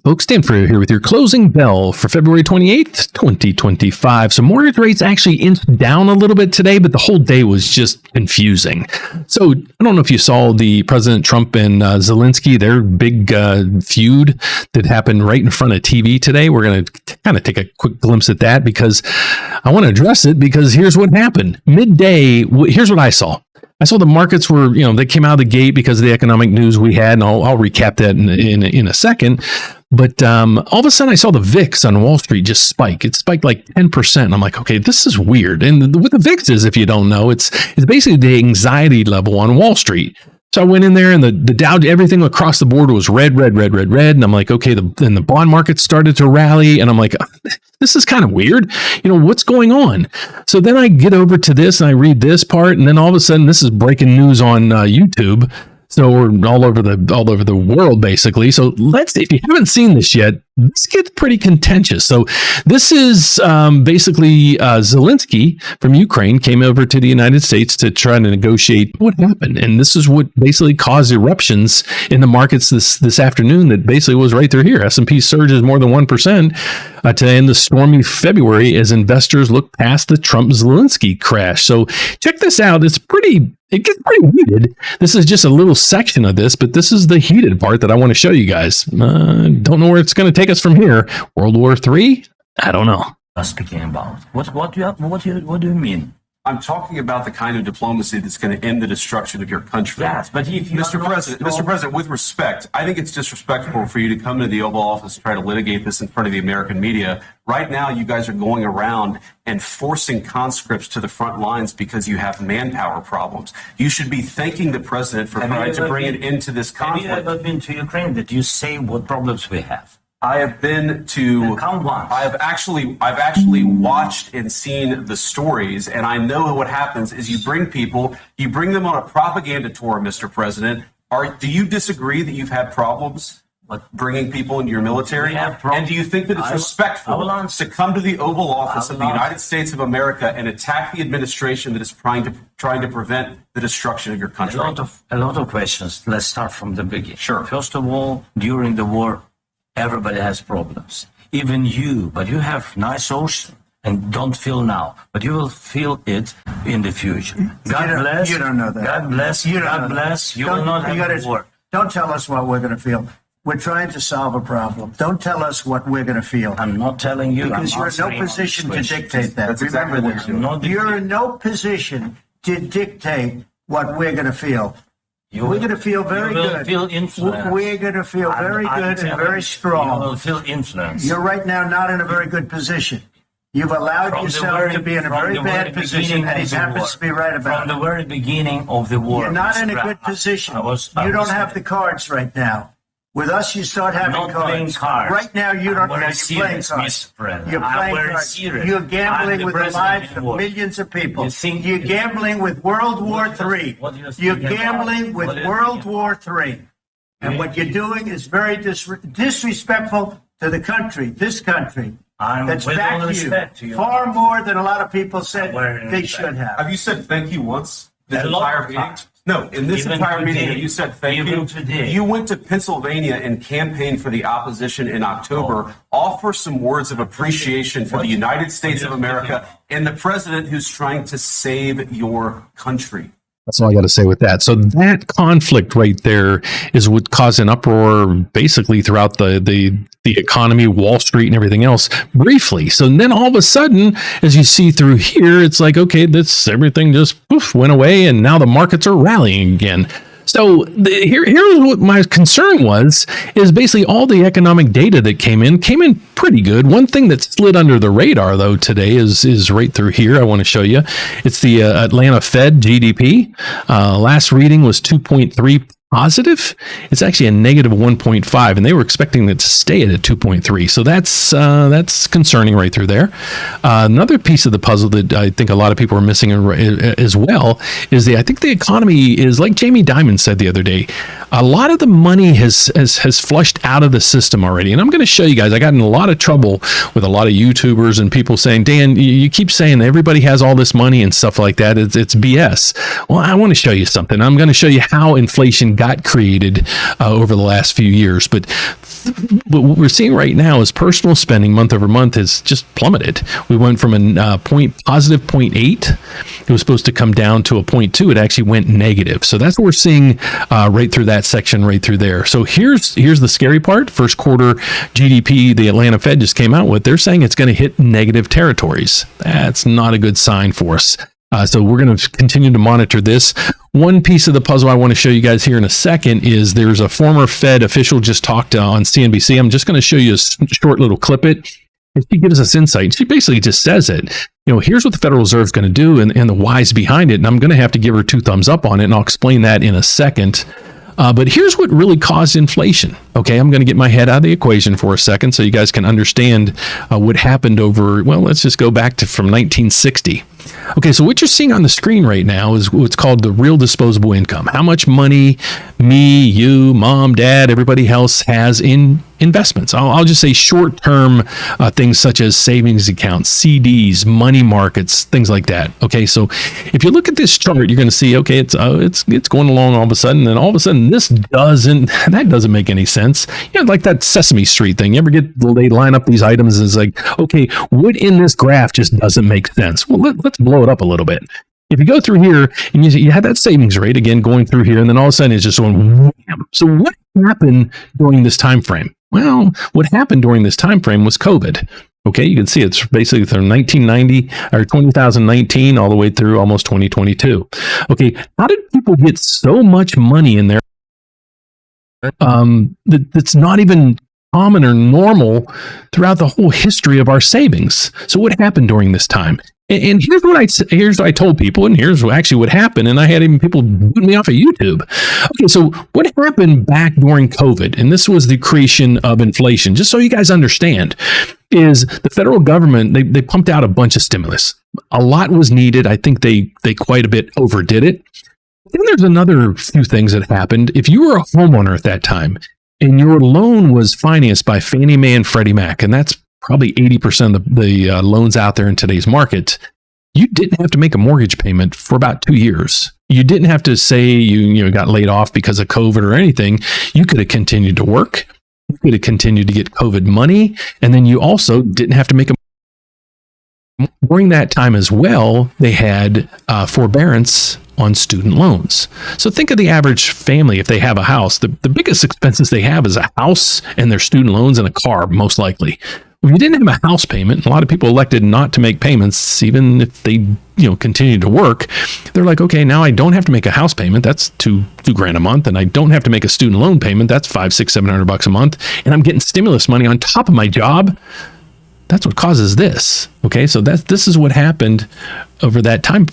Folks, Dan Frio here with your closing bell for February 28th, 2025. So mortgage rates actually inched down a little bit today, but the whole day was just confusing. So I don't know if you saw the President Trump and Zelenskyy, their big feud that happened right in front of TV today. We're going to kind of take a quick glimpse at that because I want to address it because here's what happened. Midday, here's what I saw. I saw the markets were, they came out of the gate because of the economic news we had, and I'll recap that in a second. But all of a sudden, I saw the VIX on Wall Street just spike. It spiked like 10%. I'm like, okay, this is weird. And what the VIX is, if you don't know, it's basically the anxiety level on Wall Street. So I went in there and the Dow, everything across the board was red. And I'm like, okay, then the bond market started to rally. And I'm like, this is kind of weird. What's going on? So then I get over to this and I read this part. And then all of a sudden, this is breaking news on YouTube. So we're all over the world, basically. So if you haven't seen this yet, this gets pretty contentious. So this is basically Zelenskyy from Ukraine came over to the United States to try to negotiate what happened. And this is what basically caused eruptions in the markets this afternoon that basically was right through here. S&P surges more than 1% to end the stormy February as investors look past the Trump-Zelenskyy crash. So check this out. It gets pretty heated. This is just a little section of this, but this is the heated part that I want to show you guys. Don't know where it's going to take us from here. World War III? I don't know. Speaking about what do you mean? I'm talking about the kind of diplomacy that's going to end the destruction of your country. Yes, but if you Mr. President, with respect, I think it's disrespectful for you to come to the Oval Office and try to litigate this in front of the American media. Right now, you guys are going around and forcing conscripts to the front lines because you have manpower problems. You should be thanking the president for trying to bring an end to this conflict. Have you ever been to Ukraine? Did you say what problems we have? I have been to. I've actually watched and seen the stories, and I know what happens is you bring them on a propaganda tour, Mr. President. Do you disagree that you've had problems bringing people into your military? And do you think that it's respectful to come to the Oval Office of the United States of America and attack the administration that is trying to prevent the destruction of your country? A lot of questions. Let's start from the beginning. Sure. First of all, during the war, everybody has problems. Even you, but you have nice ocean and don't feel now, but you will feel it in the future. God bless. You don't know that. God bless. God bless. You will not have to work. Don't tell us what we're going to feel. We're trying to solve a problem. Don't tell us what we're going to feel. I'm not telling you. Because you're in no position to dictate that. That's exactly what you're doing. You're in no position to dictate what we're going to feel. We're going to feel very good. Feel influence. We're going to feel very good and very strong. You will feel influence. You're right now not in a very good position. You've allowed yourself to be in a very bad position, and he happens to be right about it. From the very beginning of the war. You're not in a good position. You don't have the cards right now. With us, you start having cards. Right now, you don't have. You're playing cards. You're playing cards. You're gambling with the lives of millions of people. You're gambling with World War III. You're gambling with World War III. And what you're doing is very disrespectful to the country, this country. That's backed you far more than a lot of people said they should have. Have you said thank you once? This entire meeting? No, in this entire meeting, you said thank you. You went to Pennsylvania and campaigned for the opposition in October. Offer some words of appreciation for the United States of America and the president who's trying to save your country. That's all I got to say with that. So that conflict right there is what caused an uproar basically throughout the economy, Wall Street and everything else briefly. So then all of a sudden, as you see through here, it's like, okay, everything just went away and now the markets are rallying again. So here's what my concern is basically all the economic data that came in pretty good. One thing that slid under the radar though today is right through here. I want to show you. It's the Atlanta Fed GDP. Last reading was 2.3 positive. It's actually a negative 1.5, and they were expecting it to stay at a 2.3. So that's concerning right through there. Another piece of the puzzle that I think a lot of people are missing as well is I think the economy is, like Jamie Dimon said the other day, a lot of the money has flushed out of the system already. And I'm going to show you guys, I got in a lot of trouble with a lot of YouTubers and people saying, Dan, you keep saying everybody has all this money and stuff like that. It's BS. Well, I want to show you something. I'm going to show you how inflation got created over the last few years. But but what we're seeing right now is personal spending month over month has just plummeted. We went from a positive 0.8. It was supposed to come down to a 0.2. It actually went negative. So that's what we're seeing right through that section, right through there. So here's the scary part. First quarter GDP, the Atlanta Fed just came out with, they're saying it's going to hit negative territories. That's not a good sign for us. So we're going to continue to monitor this. One piece of the puzzle I want to show you guys here in a second is there's a former Fed official just talked on CNBC. I'm just going to show you a short little clip it. And she gives us insight. She basically just says it. Here's what the Federal Reserve is going to do and the whys behind it. And I'm going to have to give her 2 thumbs up on it, and I'll explain that in a second. But here's what really caused inflation. Okay, I'm going to get my head out of the equation for a second so you guys can understand what happened over, well, let's just go back to from 1960. Okay, so what you're seeing on the screen right now is what's called the real disposable income. How much money me, you, mom, dad, everybody else has in investments. I'll just say short-term things such as savings accounts, CDs, money markets, things like that. Okay, so if you look at this chart, you're going to see, okay, it's going along all of a sudden, and all of a sudden that doesn't make any sense. Like that Sesame Street thing. You ever they line up these items and it's like, okay, what in this graph just doesn't make sense? Well, let's blow it up a little bit. If you go through here and you had that savings rate again going through here, and then all of a sudden it's just going wham. So what happened during this time frame? Well, what happened during this time frame was COVID. Okay, you can see it's basically from 1990 or 2019 all the way through almost 2022. Okay, how did people get so much money in there that's not even common or normal throughout the whole history of our savings? So what happened during this time? And here's what I told people, and here's actually what happened. And I had even people boot me off of YouTube. Okay, so what happened back during COVID, and this was the creation of inflation, just so you guys understand, is the federal government, they pumped out a bunch of stimulus. A lot was needed. I think they quite a bit overdid it. Then there's another few things that happened. If you were a homeowner at that time, and your loan was financed by Fannie Mae and Freddie Mac, and that's probably 80% of the loans out there in today's market, you didn't have to make a mortgage payment for about 2 years. You didn't have to say you got laid off because of COVID or anything. You could have continued to work. You could have continued to get COVID money. And then you also didn't have to make a during that time as well, they had forbearance on student loans. So think of the average family. If they have a house, the biggest expenses they have is a house and their student loans and a car, most likely. If you didn't have a house payment, a lot of people elected not to make payments, even if they continue to work. They're like, okay, now I don't have to make a house payment. That's $2,000 a month, and I don't have to make a student loan payment. That's $500-$700 a month, and I'm getting stimulus money on top of my job. That's what causes this. Okay, so this is what happened over that time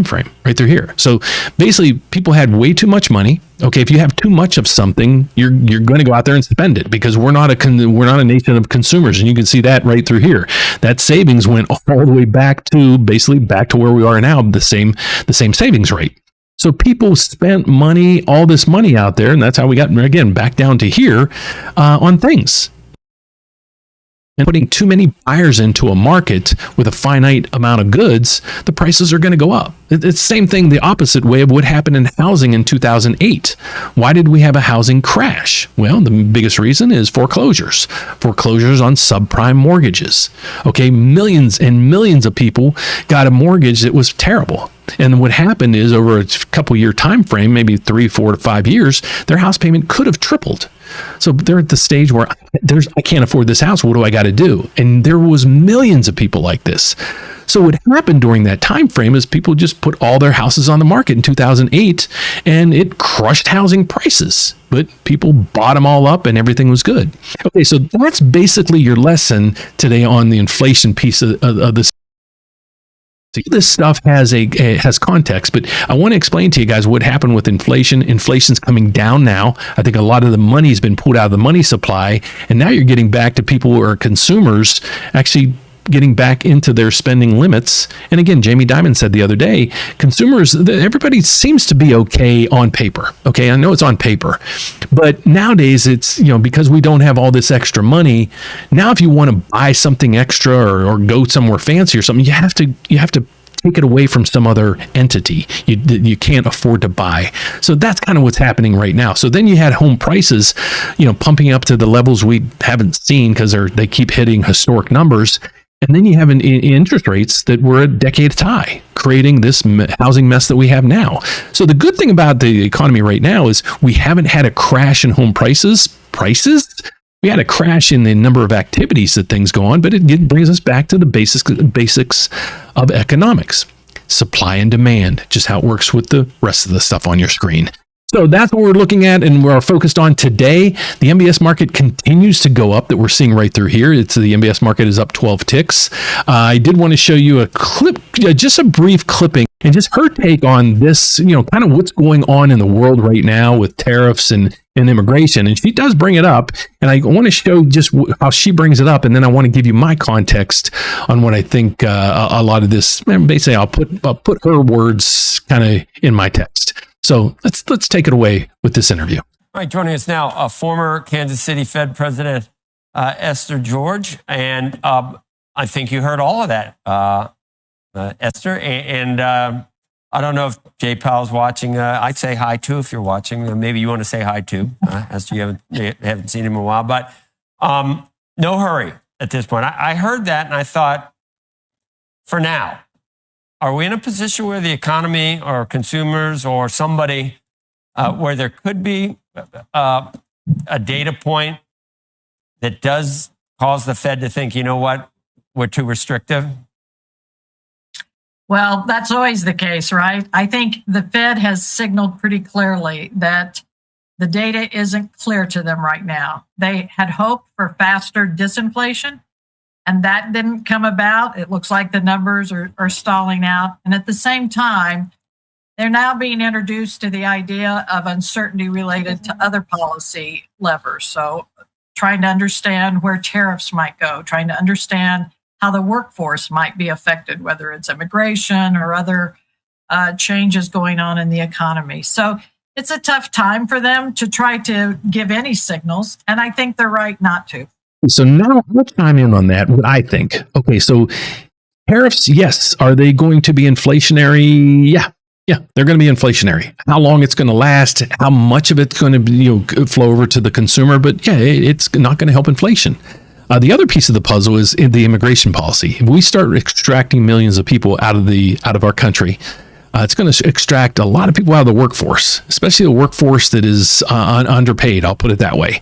frame right through here. So basically, people had way too much money. Okay, if you have too much of something, you're going to go out there and spend it, because we're not a nation of consumers, and you can see that right through here. That savings went all the way back to where we are now, the same savings rate. So people spent money, all this money out there, and that's how we got again back down to here on things. And putting too many buyers into a market with a finite amount of goods, the prices are going to go up. It's the same thing, the opposite way of what happened in housing in 2008. Why did we have a housing crash? Well, the biggest reason is foreclosures. Foreclosures on subprime mortgages. Okay, millions and millions of people got a mortgage that was terrible. And what happened is over a couple year time frame, maybe 3, 4 to 5 years, their house payment could have tripled. So they're at the stage where I can't afford this house. What do I got to do? And there was millions of people like this. So what happened during that time frame is people just put all their houses on the market in 2008, and it crushed housing prices. But people bought them all up, and everything was good. Okay, so that's basically your lesson today on the inflation piece of this. This stuff has context, but I want to explain to you guys what happened with inflation. Inflation's coming down now. I think a lot of the money's been pulled out of the money supply, and now you're getting back to people who are consumers actually getting back into their spending limits. And again, Jamie Dimon said the other day, consumers, everybody seems to be okay on paper. Okay, I know it's on paper, but nowadays it's, because we don't have all this extra money, now if you want to buy something extra or go somewhere fancy or something, you have to take it away from some other entity. You can't afford to buy. So that's kind of what's happening right now. So then you had home prices, pumping up to the levels we haven't seen because they keep hitting historic numbers. And then you have interest rates that were a decade high, creating this housing mess that we have now. So the good thing about the economy right now is we haven't had a crash in home prices. We had a crash in the number of activities that things go on, but it brings us back to the basics of economics. Supply and demand, just how it works with the rest of the stuff on your screen. So that's what we're looking at and we're focused on today. The MBS market continues to go up that we're seeing right through here. The MBS market is up 12 ticks. I did want to show you a clip, just a brief clipping, and just her take on this, kind of what's going on in the world right now with tariffs and immigration. And she does bring it up. And I want to show just how she brings it up. And then I want to give you my context on what I think a lot of this, basically I'll put her words kind of in my text. So let's take it away with this interview. All right, joining us now, former Kansas City Fed President Esther George. And I think you heard all of that, Esther. And I don't know if Jay Powell's watching. I'd say hi too if you're watching. Maybe you want to say hi too, Esther. You haven't seen him in a while. But no hurry at this point. I heard that and I thought, for now, are we in a position where the economy or consumers or somebody where there could be a data point that does cause the Fed to think, you know what, we're too restrictive? Well, that's always the case, right? I think the Fed has signaled pretty clearly that the data isn't clear to them right now. They had hoped for faster disinflation, and that didn't come about. It looks like the numbers are stalling out. And at the same time, they're now being introduced to the idea of uncertainty related to other policy levers. So trying to understand where tariffs might go, trying to understand how the workforce might be affected, whether it's immigration or other changes going on in the economy. So it's a tough time for them to try to give any signals. And I think they're right not to. So now let's chime in on that, what I think. Okay, so tariffs, yes. Are they going to be inflationary? Yeah, they're going to be inflationary. How long it's going to last, how much of it's going to be, flow over to the consumer, but yeah, it's not going to help inflation. The other piece of the puzzle is in the immigration policy. If we start extracting millions of people out of our country, it's going to extract a lot of people out of the workforce, especially the workforce that is underpaid. I'll put it that way.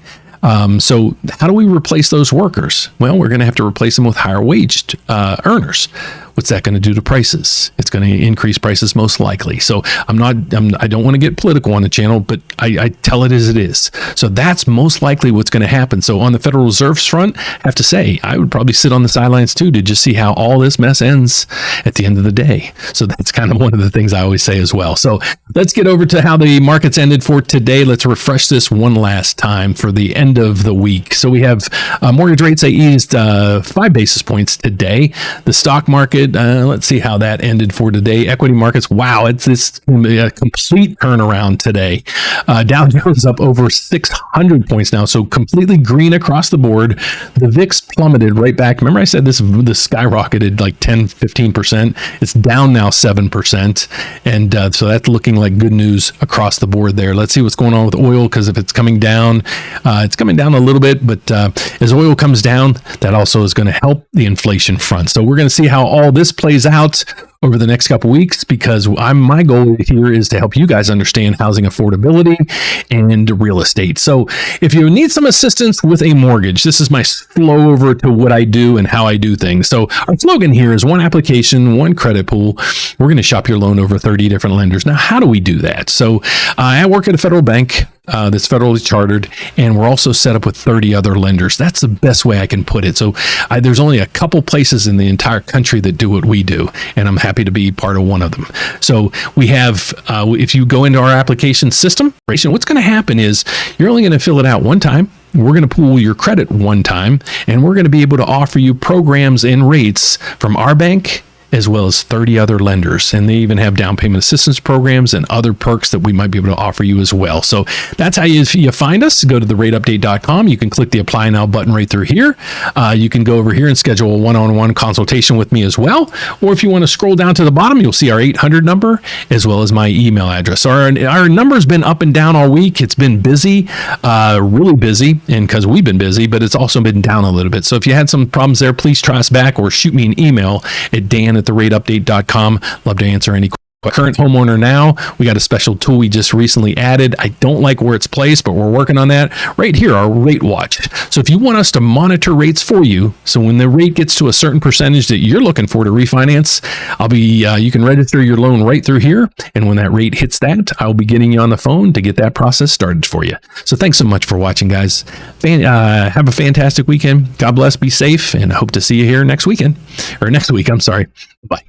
So how do we replace those workers? Well, we're going to have to replace them with higher waged earners. What's that going to do to prices? It's going to increase prices most likely. So I don't want to get political on the channel, but I tell it as it is. So that's most likely what's going to happen. So on the Federal Reserve's front, I have to say, I would probably sit on the sidelines too to just see how all this mess ends at the end of the day. So that's kind of one of the things I always say as well. So let's get over to how the markets ended for today. Let's refresh this one last time for the end of the week. So we have mortgage rates, they eased 5 basis points today. The stock market, let's see how that ended for today. Equity markets, wow, it's this complete turnaround today. Dow Jones up over 600 points now, so completely green across the board. The VIX plummeted right back. Remember I said this skyrocketed like 10-15%. It's down now 7%, and so that's looking like good news across the board there. Let's see what's going on with oil, because if it's coming down a little bit, but as oil comes down, that also is going to help the inflation front. So we're going to see how all this plays out over the next couple of weeks, because my goal here is to help you guys understand housing affordability and real estate. So if you need some assistance with a mortgage, this is my flow over to what I do and how I do things. So our slogan here is one application, one credit pool. We're going to shop your loan over 30 different lenders. Now, how do we do that? So I work at a federal bank that's federally chartered, and we're also set up with 30 other lenders. That's the best way I can put it. So there's only a couple places in the entire country that do what we do, and I'm happy to be part of one of them. So we have, if you go into our application system, what's going to happen is you're only going to fill it out one time. We're going to pool your credit one time, and we're going to be able to offer you programs and rates from our bank as well as 30 other lenders. And they even have down payment assistance programs and other perks that we might be able to offer you as well. So that's how you find us. Go to therateupdate.com. You can click the apply now button right through here. You can go over here and schedule a one-on-one consultation with me as well. Or if you want to scroll down to the bottom, you'll see our 800 number as well as my email address. Our number's been up and down all week. It's been busy, really busy, and because we've been busy, but it's also been down a little bit. So if you had some problems there, please try us back or shoot me an email at dan@therateupdate.com. Love to answer any questions. Current homeowner now, we got a special tool we just recently added. I don't like where it's placed, but we're working on that right here, our RateWatch. So if you want us to monitor rates for you, so when the rate gets to a certain percentage that you're looking for to refinance, you can register your loan right through here. And when that rate hits that, I'll be getting you on the phone to get that process started for you. So thanks so much for watching, guys. Have a fantastic weekend. God bless, be safe, and I hope to see you here next week. I'm sorry. Bye.